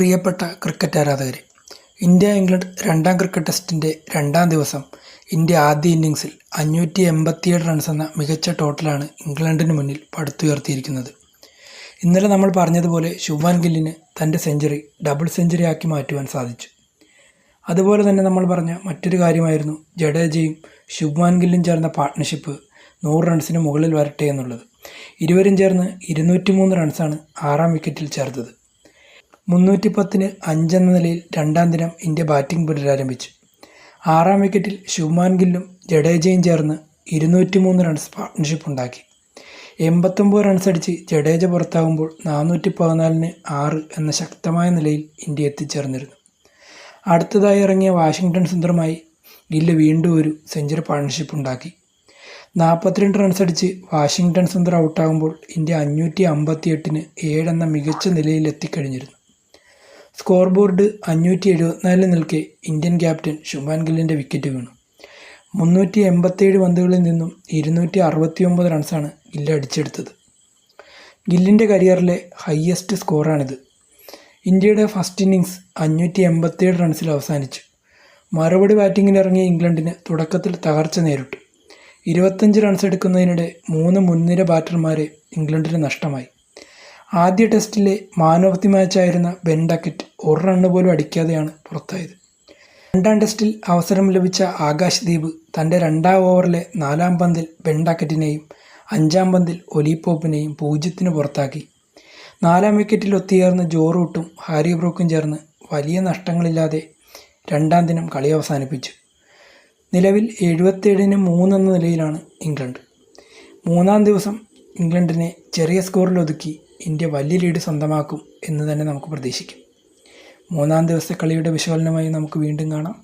പ്രിയപ്പെട്ട ക്രിക്കറ്റ് ആരാധകരെ, ഇന്ത്യ-ഇംഗ്ലണ്ട് രണ്ടാം ക്രിക്കറ്റ് ടെസ്റ്റിൻ്റെ രണ്ടാം ദിവസം ഇന്ത്യ ആദ്യ ഇന്നിംഗ്സിൽ 587 റൺസ് എന്ന മികച്ച ടോട്ടലാണ് ഇംഗ്ലണ്ടിന് മുന്നിൽ പടുത്തുയർത്തിയിരിക്കുന്നത്. ഇന്നലെ നമ്മൾ പറഞ്ഞതുപോലെ ശുഭ്മാൻ ഗില്ലിന് തൻ്റെ സെഞ്ചുറി ഡബിൾ സെഞ്ചുറി ആക്കി മാറ്റുവാൻ സാധിച്ചു. അതുപോലെ തന്നെ നമ്മൾ പറഞ്ഞ മറ്റൊരു കാര്യമായിരുന്നു ജഡേജയും ശുഭ്മാൻ ഗില്ലും ചേർന്ന പാർട്ട്ണർഷിപ്പ് 100 റൺസിന് മുകളിൽ വരട്ടെ എന്നുള്ളത്. ഇരുവരും ചേർന്ന് 203 റൺസാണ് 6ാം വിക്കറ്റിൽ ചേർത്തത്. 310-ന് 5 എന്ന നിലയിൽ രണ്ടാം ദിനം ഇന്ത്യ ബാറ്റിംഗ് പുനരാരംഭിച്ചു. 6ാം വിക്കറ്റിൽ ശുഭ്മാൻ ഗില്ലും ജഡേജയും ചേർന്ന് 203 റൺസ് പാർട്ട്ണർഷിപ്പ് ഉണ്ടാക്കി. 89 റൺസ് അടിച്ച് ജഡേജ പുറത്താകുമ്പോൾ 414-ന് 6 എന്ന ശക്തമായ നിലയിൽ ഇന്ത്യ എത്തിച്ചേർന്നിരുന്നു. അടുത്തതായി ഇറങ്ങിയ വാഷിംഗ്ടൺ സുന്ദറുമായി ഗില്ല് വീണ്ടും ഒരു സെഞ്ചുറി പാർട്ട്ണർഷിപ്പ് ഉണ്ടാക്കി. 42 റൺസ് അടിച്ച് വാഷിംഗ്ടൺ സുന്ദർ ഔട്ടാകുമ്പോൾ ഇന്ത്യ 558-ന് 7 എന്ന മികച്ച നിലയിൽ എത്തിക്കഴിഞ്ഞിരുന്നു. സ്കോർ ബോർഡ് 574 നിൽക്കെ ഇന്ത്യൻ ക്യാപ്റ്റൻ ശുഭ്മാൻ ഗില്ലിൻ്റെ വിക്കറ്റ് വീണു. 387 പന്തുകളിൽ നിന്നും 269 റൺസാണ് ഗില്ല് അടിച്ചെടുത്തത്. ഗില്ലിൻ്റെ കരിയറിലെ ഹയസ്റ്റ് സ്കോറാണിത്. ഇന്ത്യയുടെ ഫസ്റ്റ് ഇന്നിംഗ്സ് 587 റൺസിൽ അവസാനിച്ചു. മറുപടി ബാറ്റിങ്ങിനിറങ്ങിയ ഇംഗ്ലണ്ടിന് തുടക്കത്തിൽ തകർച്ച നേരിട്ടു. 25 റൺസ് എടുക്കുന്നതിനിടെ 3 മുൻനിര ബാറ്റർമാരെ ഇംഗ്ലണ്ടിന് നഷ്ടമായി. ആദ്യ ടെസ്റ്റിലെ മാൻ ഓഫ് ദി മാച്ചായിരുന്ന ബെൻ ഡക്കറ്റ് 1 റണ്ണ് പോലും അടിക്കാതെയാണ് പുറത്തായത്. രണ്ടാം ടെസ്റ്റിൽ അവസരം ലഭിച്ച ആകാശ് ദീപ് തൻ്റെ 2ാം ഓവറിലെ 4ാം പന്തിൽ ബെൻ ഡക്കറ്റിനെയും 5ാം പന്തിൽ ഒലി പോപ്പിനെയും 0-ന് പുറത്താക്കി. 4ാം വിക്കറ്റിൽ ഒത്തുചേർന്ന് ജോ റൂട്ടും ഹാരി ബ്രൂക്കും ചേർന്ന് വലിയ നഷ്ടങ്ങളില്ലാതെ രണ്ടാം ദിനം കളി അവസാനിപ്പിച്ചു. നിലവിൽ 77-ന് 3 എന്ന നിലയിലാണ് ഇംഗ്ലണ്ട്. 3ാം ദിവസം ഇംഗ്ലണ്ടിനെ ചെറിയ സ്കോറിൽ ഒതുക്കി ഇന്ത്യ വലിയ ലീഡ് സ്വന്തമാക്കും എന്ന് തന്നെ നമുക്ക് പ്രതീക്ഷിക്കാം. 3ാം ദിവസത്തെ കളിയുടെ വിശകലനമായി നമുക്ക് വീണ്ടും കാണാം.